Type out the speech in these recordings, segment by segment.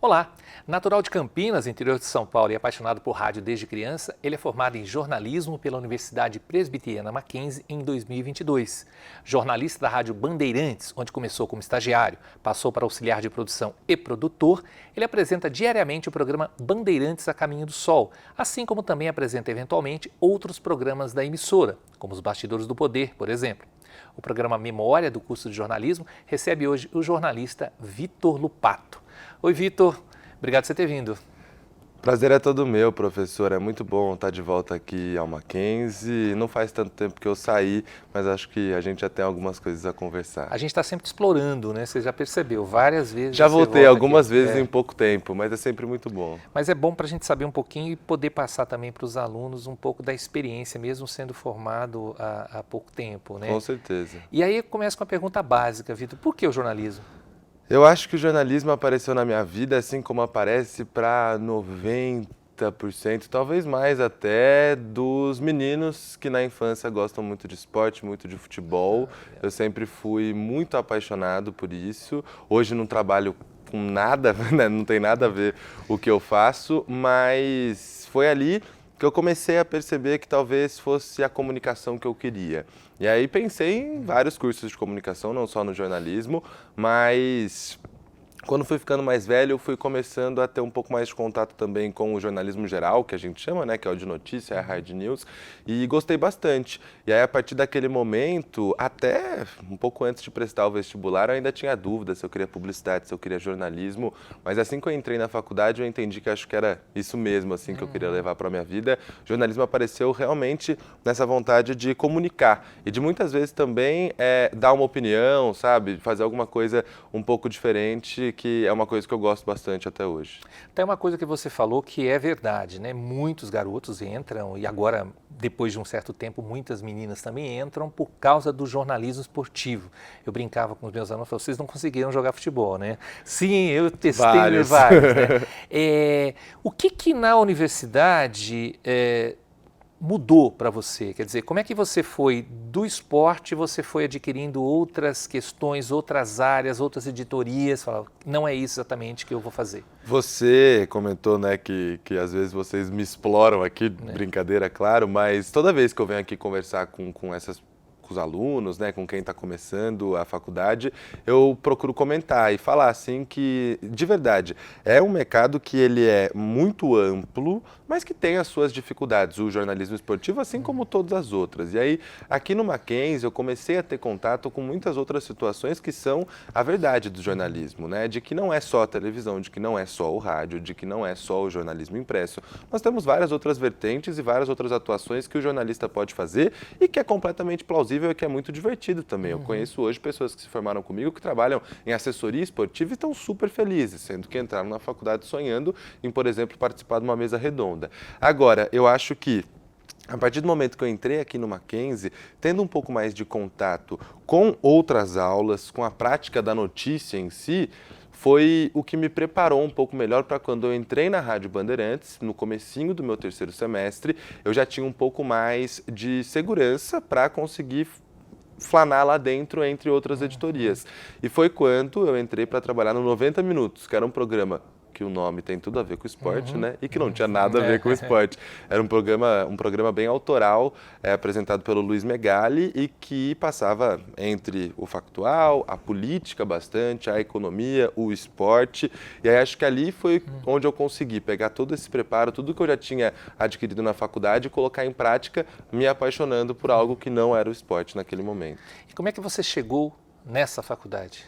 Olá! Natural de Campinas, interior de São Paulo e apaixonado por rádio desde criança, ele é formado em jornalismo pela Universidade Presbiteriana Mackenzie em 2022. Jornalista da Rádio Bandeirantes, onde começou como estagiário, passou para auxiliar de produção e produtor, ele apresenta diariamente o programa Bandeirantes a Caminho do Sol, assim como também apresenta eventualmente outros programas da emissora, como os Bastidores do Poder, por exemplo. O programa Memória do curso de jornalismo recebe hoje o jornalista Vitor Lupato. Oi, Vitor. Obrigado por você ter vindo. Prazer é todo meu, professor. É muito bom estar de volta aqui ao Mackenzie. Não faz tanto tempo que eu saí, mas acho que a gente já tem algumas coisas a conversar. A gente está sempre explorando, né? Você já percebeu, várias vezes Já você voltei volta algumas aqui. vezes em pouco tempo, mas é sempre muito bom. Mas é bom para a gente saber um pouquinho e poder passar também para os alunos um pouco da experiência, mesmo sendo formado há pouco tempo, né? Com certeza. E aí eu começo com a pergunta básica, Vitor. Por que o jornalismo? Eu acho que o jornalismo apareceu na minha vida assim como aparece para 90%, talvez mais até, dos meninos que na infância gostam muito de esporte, muito de futebol. Eu sempre fui muito apaixonado por isso. Hoje não trabalho com nada, né? Não tem nada a ver o que eu faço, mas foi ali que eu comecei a perceber que talvez fosse a comunicação que eu queria. E aí pensei em vários cursos de comunicação, não só no jornalismo, mas quando fui ficando mais velho, eu fui começando a ter um pouco mais de contato também com o jornalismo geral, que a gente chama, né, que é o de notícia, é a hard news, e gostei bastante. E aí, a partir daquele momento, até um pouco antes de prestar o vestibular, eu ainda tinha dúvida se eu queria publicidade, se eu queria jornalismo, mas assim que eu entrei na faculdade, eu entendi que acho que era isso mesmo, assim, que eu queria levar para a minha vida. O jornalismo apareceu realmente nessa vontade de comunicar e de muitas vezes também dar uma opinião, sabe, fazer alguma coisa um pouco diferente, que é uma coisa que eu gosto bastante até hoje. Tem uma coisa que você falou que é verdade, né? Muitos garotos entram e agora, depois de um certo tempo, muitas meninas também entram por causa do jornalismo esportivo. Eu brincava com os meus alunos, falava, vocês não conseguiram jogar futebol, né? Sim, eu testei vários, né? O que na universidade mudou para você? Quer dizer, como é que você foi do esporte, você foi adquirindo outras questões, outras áreas, outras editorias, falava, não é isso exatamente que eu vou fazer? Você comentou, né, que às vezes vocês me exploram aqui, brincadeira, claro, mas toda vez que eu venho aqui conversar com os alunos, né, com quem está começando a faculdade, eu procuro comentar e falar assim que, de verdade, é um mercado que ele é muito amplo, mas que tem as suas dificuldades, o jornalismo esportivo, assim como todas as outras. E aí, aqui no Mackenzie, eu comecei a ter contato com muitas outras situações que são a verdade do jornalismo, né, de que não é só a televisão, de que não é só o rádio, de que não é só o jornalismo impresso. Nós temos várias outras vertentes e várias outras atuações que o jornalista pode fazer e que é completamente plausível e que é muito divertido também. Eu conheço hoje pessoas que se formaram comigo que trabalham em assessoria esportiva e estão super felizes, sendo que entraram na faculdade sonhando em, por exemplo, participar de uma mesa redonda. Agora, eu acho que a partir do momento que eu entrei aqui no Mackenzie, tendo um pouco mais de contato com outras aulas, com a prática da notícia em si, foi o que me preparou um pouco melhor para quando eu entrei na Rádio Bandeirantes, no comecinho do meu terceiro semestre, eu já tinha um pouco mais de segurança para conseguir flanar lá dentro entre outras editorias. E foi quando eu entrei para trabalhar no 90 Minutos, que era um programa que o nome tem tudo a ver com o esporte, né? E que não tinha nada a ver com o esporte. Era um programa bem autoral, apresentado pelo Luiz Megali e que passava entre o factual, a política bastante, a economia, o esporte. E aí acho que ali foi onde eu consegui pegar todo esse preparo, tudo que eu já tinha adquirido na faculdade e colocar em prática, me apaixonando por algo que não era o esporte naquele momento. E como é que você chegou nessa faculdade?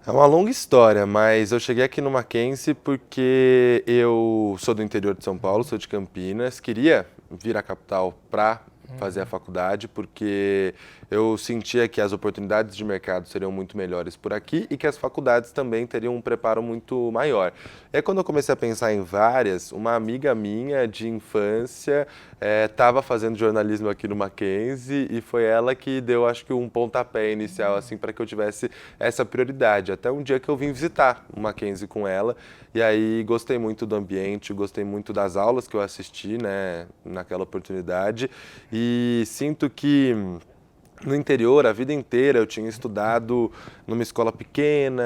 É uma longa história, mas eu cheguei aqui no Mackenzie porque eu sou do interior de São Paulo, sou de Campinas, queria vir à capital para fazer a faculdade porque eu sentia que as oportunidades de mercado seriam muito melhores por aqui e que as faculdades também teriam um preparo muito maior. E aí, quando eu comecei a pensar em várias, uma amiga minha de infância estava fazendo jornalismo aqui no Mackenzie e foi ela que deu, acho que, um pontapé inicial assim, para que eu tivesse essa prioridade. Até um dia que eu vim visitar o Mackenzie com ela e aí gostei muito do ambiente, gostei muito das aulas que eu assisti, né, naquela oportunidade e sinto que no interior, a vida inteira, eu tinha estudado numa escola pequena,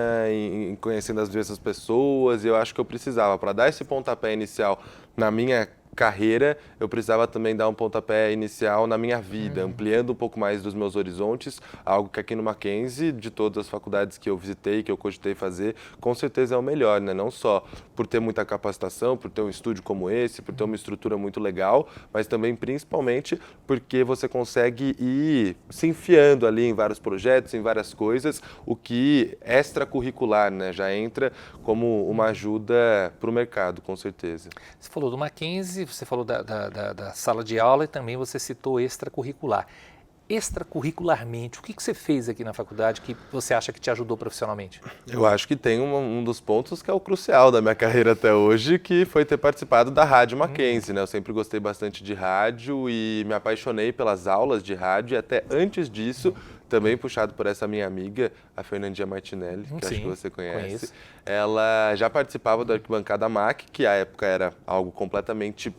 conhecendo as diversas pessoas, e eu acho que eu precisava, para dar esse pontapé inicial na minha carreira, eu precisava também dar um pontapé inicial na minha vida, ampliando um pouco mais dos meus horizontes, algo que aqui no Mackenzie, de todas as faculdades que eu visitei, que eu cogitei fazer, com certeza é o melhor, né? Não só por ter muita capacitação, por ter um estúdio como esse, por ter uma estrutura muito legal, mas também principalmente porque você consegue ir se enfiando ali em vários projetos, em várias coisas, o que extracurricular, né? Já entra como uma ajuda para o mercado, com certeza. Você falou do Mackenzie, você falou da sala de aula e também você citou extracurricular. Extracurricularmente, o que você fez aqui na faculdade que você acha que te ajudou profissionalmente? Eu acho que tem um dos pontos que é o crucial da minha carreira até hoje, que foi ter participado da Rádio Mackenzie, né? Eu sempre gostei bastante de rádio e me apaixonei pelas aulas de rádio e até antes disso, também puxado por essa minha amiga, a Fernandinha Martinelli, que acho que você conhece. Conheço. Ela já participava do Arquibancada Mac, que à época era algo completamente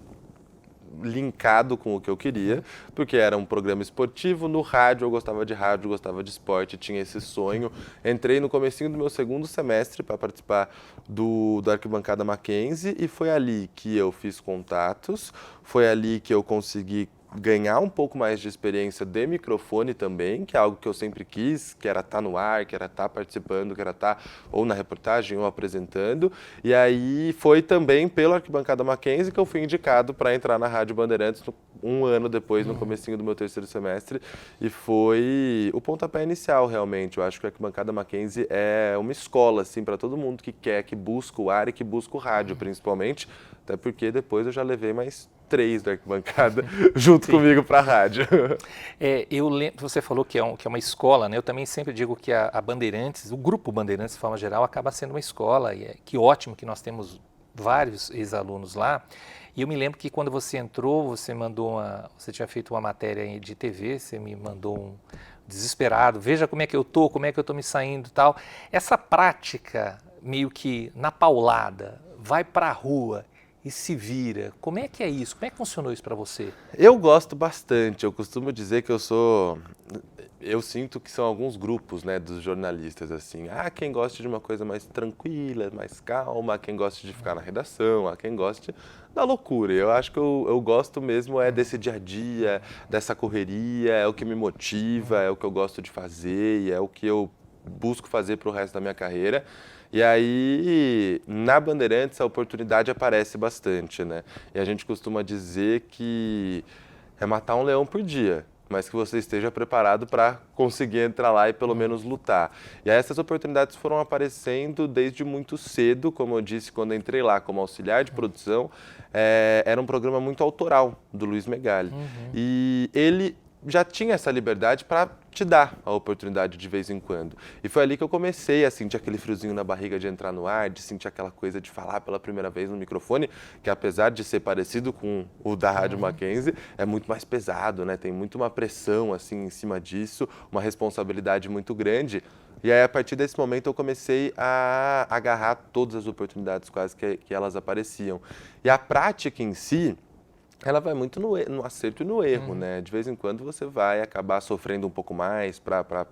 linkado com o que eu queria, porque era um programa esportivo, no rádio eu gostava de esporte, tinha esse sonho. Entrei no comecinho do meu segundo semestre para participar do Arquibancada Mackenzie e foi ali que eu fiz contatos, foi ali que eu consegui ganhar um pouco mais de experiência de microfone também, que é algo que eu sempre quis, que era estar no ar, que era estar participando, que era estar ou na reportagem ou apresentando. E aí foi também pelo Arquibancada Mackenzie que eu fui indicado para entrar na Rádio Bandeirantes um ano depois, no comecinho do meu terceiro semestre, e foi o pontapé inicial realmente. Eu acho que o Arquibancada Mackenzie é uma escola assim para todo mundo que quer, que busca o ar e que busca o rádio, principalmente, até porque depois eu já levei mais 3 da arquibancada junto comigo para a rádio. Eu lembro, você falou que é uma escola, né? Eu também sempre digo que a Bandeirantes, o grupo Bandeirantes, de forma geral, acaba sendo uma escola. E que ótimo que nós temos vários ex-alunos lá. E eu me lembro que quando você entrou, você tinha feito uma matéria de TV, você me mandou um desesperado, veja como é que eu tô me saindo e tal. Essa prática meio que na paulada, vai para a rua e se vira. Como é que é isso? Como é que funcionou isso para você? Eu gosto bastante. Eu costumo dizer que eu sinto que são alguns grupos, né, dos jornalistas, assim. Quem gosta de uma coisa mais tranquila, mais calma, quem gosta de ficar na redação, quem gosta da loucura. Eu acho que eu gosto mesmo desse dia a dia, dessa correria, é o que me motiva, é o que eu gosto de fazer e é o que eu busco fazer para o resto da minha carreira. E aí, na Bandeirantes, a oportunidade aparece bastante, né? E a gente costuma dizer que é matar um leão por dia, mas que você esteja preparado para conseguir entrar lá e pelo menos lutar. E aí essas oportunidades foram aparecendo desde muito cedo, como eu disse, quando entrei lá como auxiliar de produção, era um programa muito autoral do Luiz Megali. E ele já tinha essa liberdade para te dar a oportunidade de vez em quando. E foi ali que eu comecei a sentir aquele friozinho na barriga de entrar no ar, de sentir aquela coisa de falar pela primeira vez no microfone, que apesar de ser parecido com o da Rádio Mackenzie, é muito mais pesado, né? Tem muito uma pressão assim em cima disso, uma responsabilidade muito grande. E aí, a partir desse momento, eu comecei a agarrar todas as oportunidades quase que elas apareciam. E a prática em si, ela vai muito no acerto e no erro, né? De vez em quando você vai acabar sofrendo um pouco mais para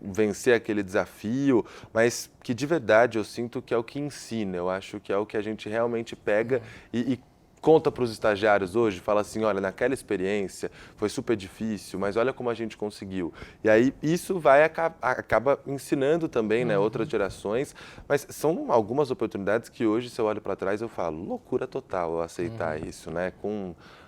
vencer aquele desafio, mas que de verdade eu sinto que é o que ensina, eu acho que é o que a gente realmente pega e conta para os estagiários hoje, fala assim, olha, naquela experiência foi super difícil, mas olha como a gente conseguiu. E aí isso acaba ensinando também, né, outras gerações, mas são algumas oportunidades que hoje, se eu olho para trás, eu falo, loucura total eu aceitar isso, né,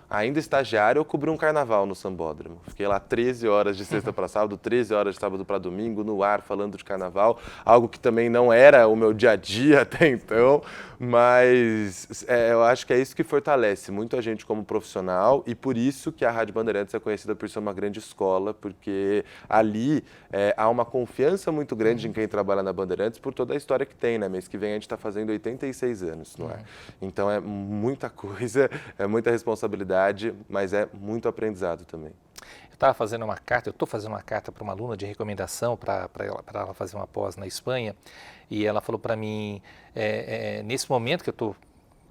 ainda estagiário, eu cobri um carnaval no Sambódromo. Fiquei lá 13 horas de sexta para sábado, 13 horas de sábado para domingo, no ar, falando de carnaval. Algo que também não era o meu dia a dia até então, mas eu acho que é isso que fortalece muito a gente como profissional e por isso que a Rádio Bandeirantes é conhecida por ser uma grande escola, porque ali há uma confiança muito grande em quem trabalha na Bandeirantes por toda a história que tem, né? Mês que vem a gente está fazendo 86 anos no ar. Então é muita coisa, é muita responsabilidade, mas é muito aprendizado também. Eu estou fazendo uma carta para uma aluna de recomendação para ela fazer uma pós na Espanha e ela falou para mim, nesse momento que eu estou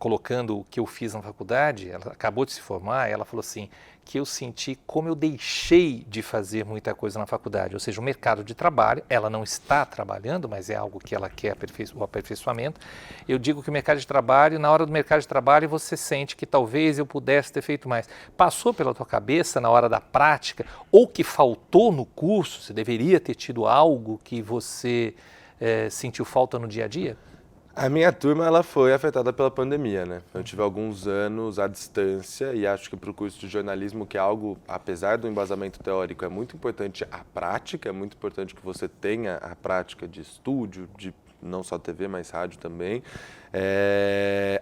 colocando o que eu fiz na faculdade, ela acabou de se formar, ela falou assim, que eu senti como eu deixei de fazer muita coisa na faculdade, ou seja, o mercado de trabalho, ela não está trabalhando, mas é algo que ela quer, o aperfeiçoamento. Eu digo que o mercado de trabalho, na hora do mercado de trabalho, você sente que talvez eu pudesse ter feito mais. Passou pela tua cabeça na hora da prática, ou que faltou no curso, você deveria ter tido algo que você sentiu falta no dia a dia? A minha turma ela foi afetada pela pandemia, né? Eu tive alguns anos à distância e acho que para o curso de jornalismo, que é algo, apesar do embasamento teórico, é muito importante a prática, é muito importante que você tenha a prática de estúdio, de não só TV, mas rádio também.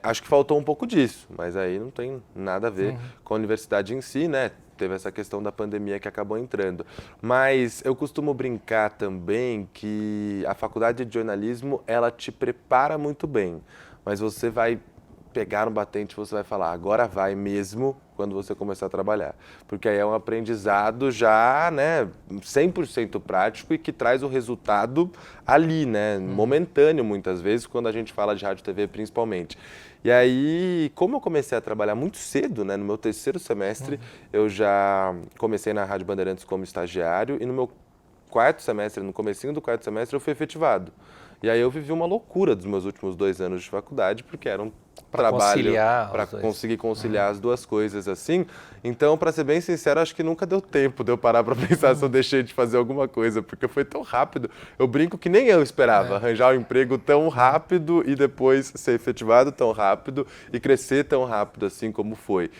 Acho que faltou um pouco disso, mas aí não tem nada a ver com a universidade em si, né? Teve essa questão da pandemia que acabou entrando. Mas eu costumo brincar também que a faculdade de jornalismo, ela te prepara muito bem, mas você vai pegar no batente, você vai falar, agora vai mesmo, quando você começar a trabalhar. Porque aí é um aprendizado já, né, 100% prático e que traz o resultado ali, né, momentâneo muitas vezes, quando a gente fala de rádio e TV principalmente. E aí, como eu comecei a trabalhar muito cedo, né, no meu terceiro semestre, eu já comecei na Rádio Bandeirantes como estagiário e no meu quarto semestre, no comecinho do quarto semestre, eu fui efetivado. E aí eu vivi uma loucura dos meus últimos 2 anos de faculdade, porque era um trabalho para conseguir conciliar as duas coisas assim. Então, para ser bem sincero, acho que nunca deu tempo de eu parar para pensar se eu deixei de fazer alguma coisa, porque foi tão rápido. Eu brinco que nem eu esperava arranjar um emprego tão rápido e depois ser efetivado tão rápido e crescer tão rápido assim como foi.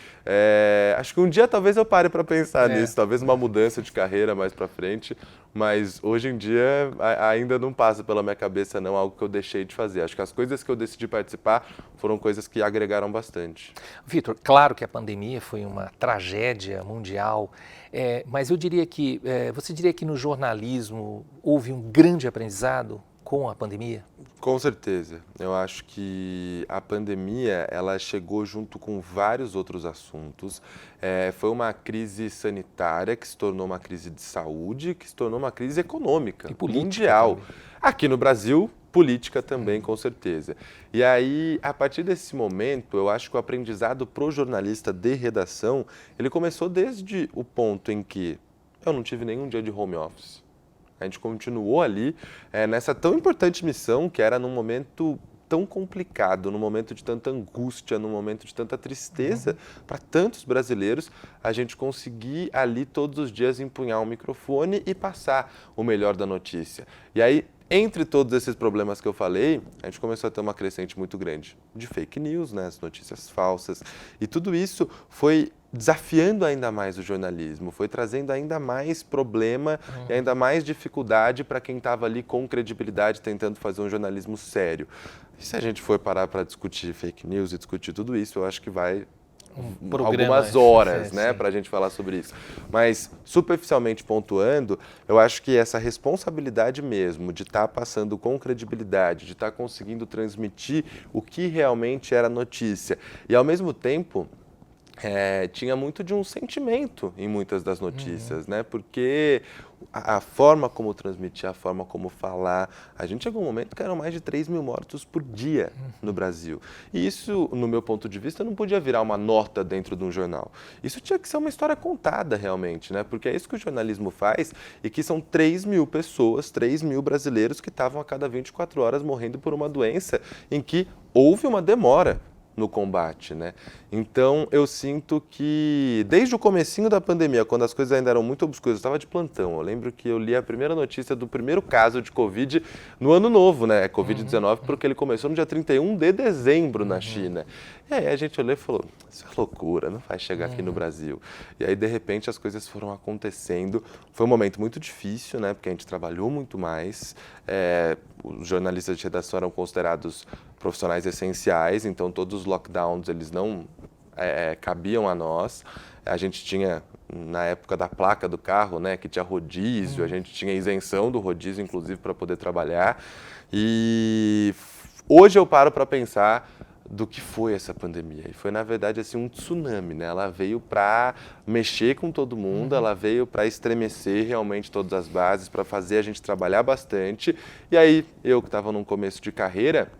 Acho que um dia talvez eu pare para pensar nisso, talvez uma mudança de carreira mais para frente, mas hoje em dia ainda não passa pela minha cabeça não algo que eu deixei de fazer. Acho que as coisas que eu decidi participar foram coisas que agregaram bastante. Vitor, claro que a pandemia foi uma tragédia mundial, mas eu diria que, você diria que no jornalismo houve um grande aprendizado com a pandemia? Com certeza. Eu acho que a pandemia, ela chegou junto com vários outros assuntos. Foi uma crise sanitária que se tornou uma crise de saúde, que se tornou uma crise econômica, E política mundial. também. Aqui no Brasil, política também, com certeza. E aí, a partir desse momento, eu acho que o aprendizado para o jornalista de redação, ele começou desde o ponto em que eu não tive nenhum dia de home office. A gente continuou ali nessa tão importante missão que era num momento tão complicado, num momento de tanta angústia, num momento de tanta tristeza para tantos brasileiros, a gente conseguir ali todos os dias empunhar um microfone e passar o melhor da notícia. E aí, entre todos esses problemas que eu falei, a gente começou a ter uma crescente muito grande de fake news, né, as notícias falsas, e tudo isso foi desafiando ainda mais o jornalismo, foi trazendo ainda mais problema e ainda mais dificuldade para quem estava ali com credibilidade tentando fazer um jornalismo sério. E se a gente for parar para discutir fake news e discutir tudo isso, eu acho que vai algumas horas, né, para a gente falar sobre isso. Mas, superficialmente pontuando, eu acho que essa responsabilidade mesmo de estar passando com credibilidade, de estar conseguindo transmitir o que realmente era notícia e, ao mesmo tempo, tinha muito de um sentimento em muitas das notícias, né? Porque a forma como transmitir, a forma como falar, a gente chegou um momento que eram mais de 3 mil mortos por dia no Brasil. E isso, no meu ponto de vista, não podia virar uma nota dentro de um jornal. Isso tinha que ser uma história contada realmente, né? Porque é isso que o jornalismo faz e que são 3 mil pessoas, 3 mil brasileiros que estavam a cada 24 horas morrendo por uma doença em que houve uma demora no combate, né? Então, eu sinto que desde o comecinho da pandemia, quando as coisas ainda eram muito obscuras, eu estava de plantão, eu lembro que eu li a primeira notícia do primeiro caso de Covid no ano novo, né? Covid-19, porque ele começou no dia 31 de dezembro na China. E aí a gente olhou e falou, isso é loucura, não vai chegar aqui no Brasil. E aí, de repente, as coisas foram acontecendo. Foi um momento muito difícil, né? Porque a gente trabalhou muito mais. Os jornalistas de redação eram considerados profissionais essenciais, então todos os lockdowns, eles não cabiam a nós. A gente tinha, na época da placa do carro, né, que tinha rodízio, a gente tinha isenção do rodízio, inclusive, para poder trabalhar. E hoje eu paro para pensar do que foi essa pandemia. E foi, na verdade, assim, um tsunami, né? Ela veio para mexer com todo mundo, ela veio para estremecer realmente todas as bases, para fazer a gente trabalhar bastante. E aí, eu que estava num começo de carreira,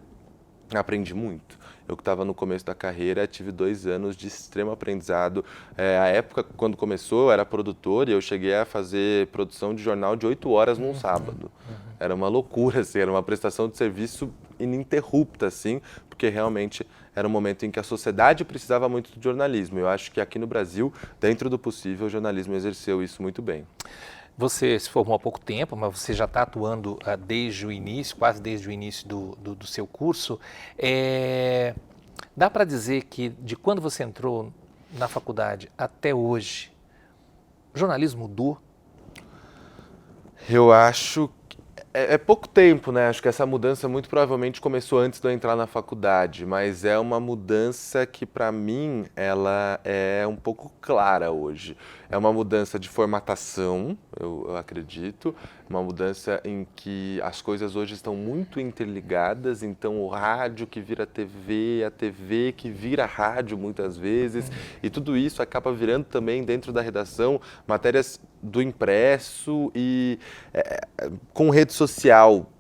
aprendi muito. Eu que estava no começo da carreira, tive 2 anos de extremo aprendizado. A época, quando começou, eu era produtor e eu cheguei a fazer produção de jornal de 8 horas num sábado. Era uma loucura, assim, era uma prestação de serviço ininterrupta, assim, porque realmente era um momento em que a sociedade precisava muito do jornalismo. Eu acho que aqui no Brasil, dentro do possível, o jornalismo exerceu isso muito bem. Você se formou há pouco tempo, mas você já está atuando desde o início, quase desde o início do seu curso. Dá para dizer que de quando você entrou na faculdade até hoje, o jornalismo mudou? Eu acho que é pouco tempo, né? Acho que essa mudança muito provavelmente começou antes de eu entrar na faculdade, mas é uma mudança que, para mim, ela é um pouco clara hoje. É uma mudança de formatação, eu acredito, uma mudança em que as coisas hoje estão muito interligadas, então o rádio que vira TV, a TV que vira rádio muitas vezes, e tudo isso acaba virando também dentro da redação matérias do impresso e com rede social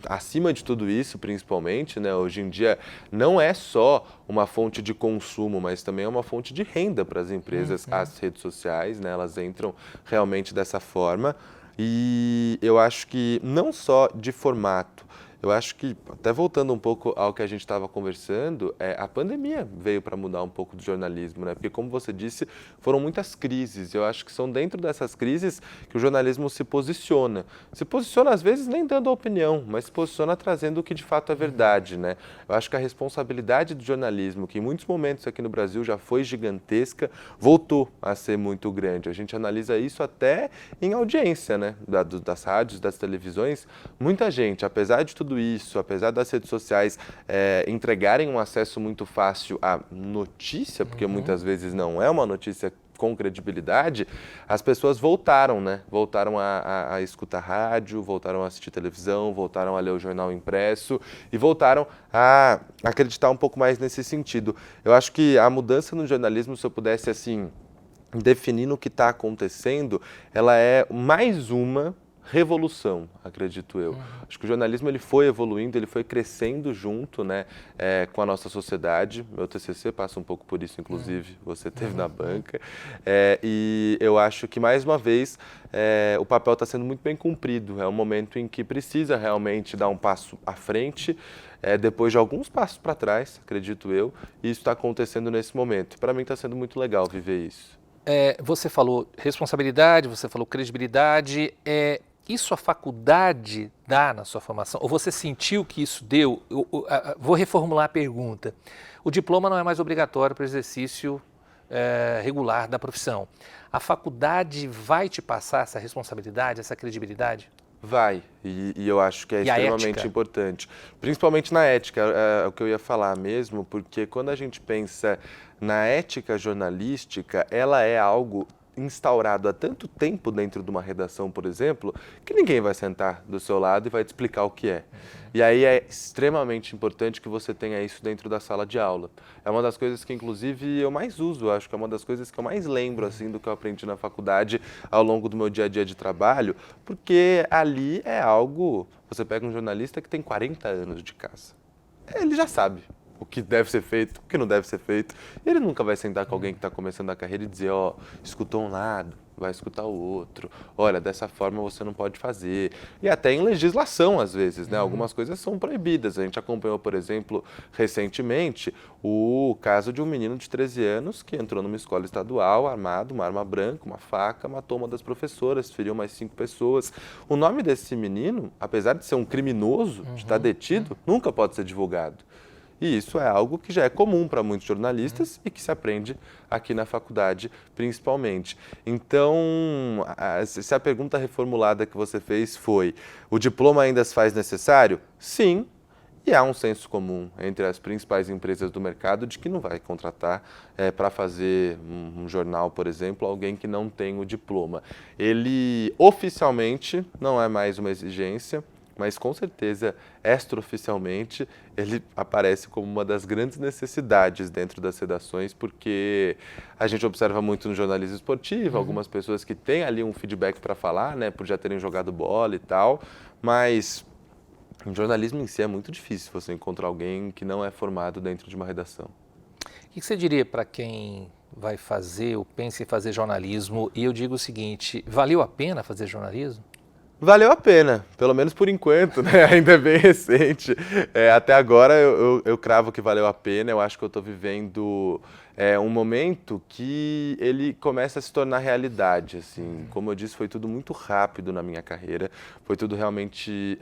acima de tudo isso, principalmente, né, hoje em dia não é só uma fonte de consumo, mas também é uma fonte de renda para as empresas, as redes sociais, né, elas entram realmente dessa forma. E eu acho que não só de formato, eu acho que, até voltando um pouco ao que a gente estava conversando, a pandemia veio para mudar um pouco do jornalismo, né? Porque, como você disse, foram muitas crises. Eu acho que são dentro dessas crises que o jornalismo se posiciona. Se posiciona, às vezes, nem dando opinião, mas se posiciona trazendo o que de fato é verdade, né? Eu acho que a responsabilidade do jornalismo, que em muitos momentos aqui no Brasil já foi gigantesca, voltou a ser muito grande. A gente analisa isso até em audiência, né? Das rádios, das televisões. Muita gente, apesar de tudo isso, apesar das redes sociais entregarem um acesso muito fácil à notícia, porque muitas vezes não é uma notícia com credibilidade, as pessoas voltaram, né? Voltaram a escutar rádio, voltaram a assistir televisão, voltaram a ler o jornal impresso e voltaram a acreditar um pouco mais nesse sentido. Eu acho que a mudança no jornalismo, se eu pudesse, assim, definir o que está acontecendo, ela é mais uma revolução, acredito eu. Acho que o jornalismo ele foi evoluindo, ele foi crescendo junto, né, com a nossa sociedade. Meu TCC passa um pouco por isso, inclusive, você teve na banca. E eu acho que, mais uma vez, o papel está sendo muito bem cumprido. É um momento em que precisa realmente dar um passo à frente, depois de alguns passos para trás, acredito eu, e isso está acontecendo nesse momento. Para mim está sendo muito legal viver isso. Você falou responsabilidade, você falou credibilidade. Isso a faculdade dá na sua formação? Ou você sentiu que isso deu? Vou reformular a pergunta. O diploma não é mais obrigatório para o exercício regular da profissão. A faculdade vai te passar essa responsabilidade, essa credibilidade? Vai, e eu acho que é extremamente importante. Principalmente na ética, é o que eu ia falar mesmo, porque quando a gente pensa na ética jornalística, ela é algo instaurado há tanto tempo dentro de uma redação, por exemplo, que ninguém vai sentar do seu lado e vai te explicar o que é. E aí é extremamente importante que você tenha isso dentro da sala de aula. É uma das coisas que, inclusive, eu mais uso, acho que é uma das coisas que eu mais lembro, assim, do que eu aprendi na faculdade ao longo do meu dia a dia de trabalho, porque ali é algo... Você pega um jornalista que tem 40 anos de casa. Ele já sabe o que deve ser feito, o que não deve ser feito. E ele nunca vai sentar com alguém que está começando a carreira e dizer, ó, escutou um lado, vai escutar o outro. Olha, dessa forma você não pode fazer. E até em legislação, às vezes, né? Algumas coisas são proibidas. A gente acompanhou, por exemplo, recentemente, o caso de um menino de 13 anos que entrou numa escola estadual, armado, uma arma branca, uma faca, matou uma das professoras, feriu mais 5 pessoas. O nome desse menino, apesar de ser um criminoso, de estar detido, nunca pode ser divulgado. E isso é algo que já é comum para muitos jornalistas e que se aprende aqui na faculdade, principalmente. Então, se a pergunta reformulada que você fez foi: o diploma ainda se faz necessário? Sim. E há um senso comum entre as principais empresas do mercado de que não vai contratar para fazer um jornal, por exemplo, alguém que não tem o diploma. Ele oficialmente não é mais uma exigência, mas com certeza, extraoficialmente, ele aparece como uma das grandes necessidades dentro das redações, porque a gente observa muito no jornalismo esportivo, algumas pessoas que têm ali um feedback para falar, né, por já terem jogado bola e tal, mas O jornalismo em si é muito difícil você encontrar alguém que não é formado dentro de uma redação. O que você diria para quem vai fazer ou pensa em fazer jornalismo? E eu digo o seguinte, valeu a pena fazer jornalismo? Valeu a pena, pelo menos por enquanto, né? Ainda é bem recente. Até agora eu cravo que valeu a pena. Eu acho que eu estou vivendo um momento que ele começa a se tornar realidade. Assim. Como eu disse, foi tudo muito rápido na minha carreira. Foi tudo realmente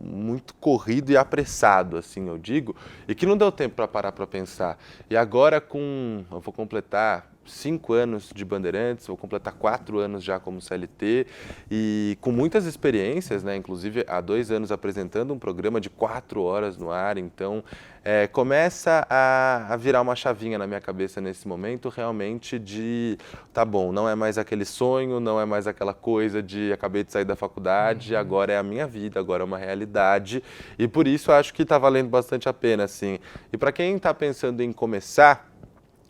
muito corrido e apressado, assim eu digo, e que não deu tempo para parar para pensar. E agora eu vou completar 5 anos de Bandeirantes, vou completar 4 anos já como CLT e com muitas experiências, né? Inclusive há 2 anos apresentando um programa de 4 horas no ar, então começa a virar uma chavinha na minha cabeça nesse momento realmente de, tá bom, não é mais aquele sonho, não é mais aquela coisa de acabei de sair da faculdade, agora é a minha vida, agora é uma realidade e por isso acho que está valendo bastante a pena, assim. E para quem está pensando em começar,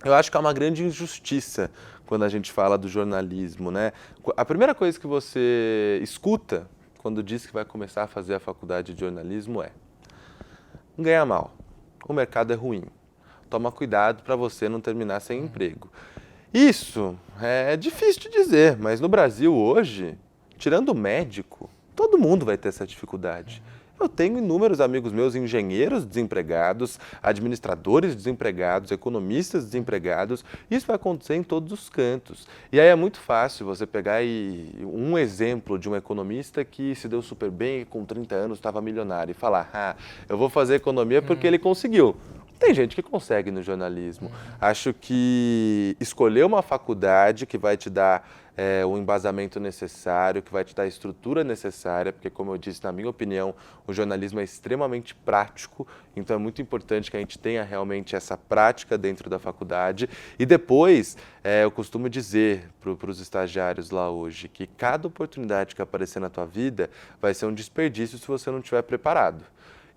eu acho que é uma grande injustiça quando a gente fala do jornalismo, né? A primeira coisa que você escuta quando diz que vai começar a fazer a faculdade de jornalismo é: ganha mal, o mercado é ruim, toma cuidado para você não terminar sem emprego. Isso é difícil de dizer, mas no Brasil hoje, tirando o médico, todo mundo vai ter essa dificuldade. Eu tenho inúmeros amigos meus, engenheiros desempregados, administradores desempregados, economistas desempregados. Isso vai acontecer em todos os cantos. E aí é muito fácil você pegar um exemplo de um economista que se deu super bem e com 30 anos estava milionário e falar, eu vou fazer economia porque ele conseguiu. Tem gente que consegue no jornalismo. Acho que escolher uma faculdade que vai te dar o embasamento necessário, que vai te dar a estrutura necessária, porque, como eu disse, na minha opinião, o jornalismo é extremamente prático, então é muito importante que a gente tenha realmente essa prática dentro da faculdade. E depois, eu costumo dizer para os estagiários lá hoje que cada oportunidade que aparecer na tua vida vai ser um desperdício se você não estiver preparado.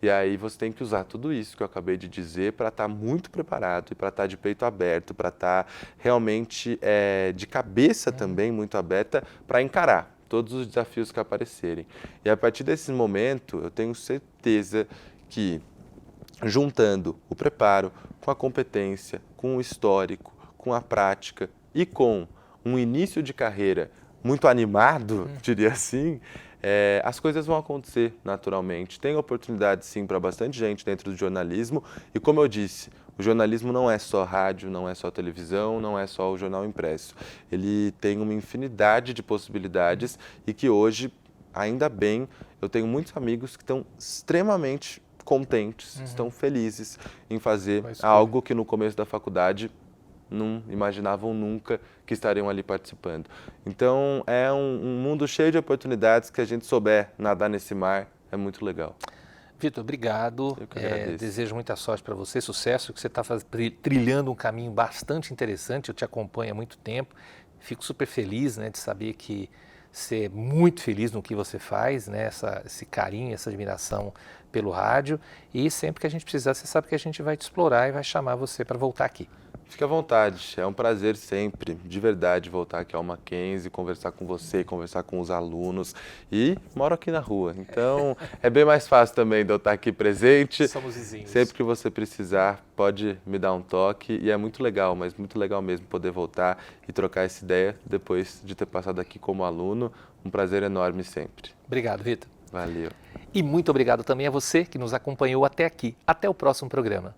E aí você tem que usar tudo isso que eu acabei de dizer para estar muito preparado e para estar de peito aberto, para estar realmente de cabeça também muito aberta para encarar todos os desafios que aparecerem. E a partir desse momento, eu tenho certeza que juntando o preparo com a competência, com o histórico, com a prática e com um início de carreira muito animado, diria assim, as coisas vão acontecer naturalmente. Tem oportunidade sim para bastante gente dentro do jornalismo e, como eu disse, o jornalismo não é só rádio, não é só televisão, não é só o jornal impresso. Ele tem uma infinidade de possibilidades e que hoje, ainda bem, eu tenho muitos amigos que estão extremamente contentes, estão felizes em fazer algo que no começo da faculdade não imaginavam nunca que estariam ali participando. Então, é um mundo cheio de oportunidades que a gente souber nadar nesse mar, é muito legal. Vitor, obrigado. Eu que agradeço. Desejo muita sorte para você, sucesso, que você está trilhando um caminho bastante interessante, eu te acompanho há muito tempo. Fico super feliz, né, de saber que você é muito feliz no que você faz, né, esse carinho, essa admiração pelo rádio. E sempre que a gente precisar, você sabe que a gente vai te explorar e vai chamar você para voltar aqui. Fique à vontade, é um prazer sempre, de verdade, voltar aqui ao Mackenzie, conversar com você, conversar com os alunos e moro aqui na rua, então é bem mais fácil também de eu estar aqui presente. Somos vizinhos. Sempre que você precisar, pode me dar um toque e é muito legal, mas muito legal mesmo poder voltar e trocar essa ideia depois de ter passado aqui como aluno, um prazer enorme sempre. Obrigado, Vitor. Valeu. E muito obrigado também a você que nos acompanhou até aqui. Até o próximo programa.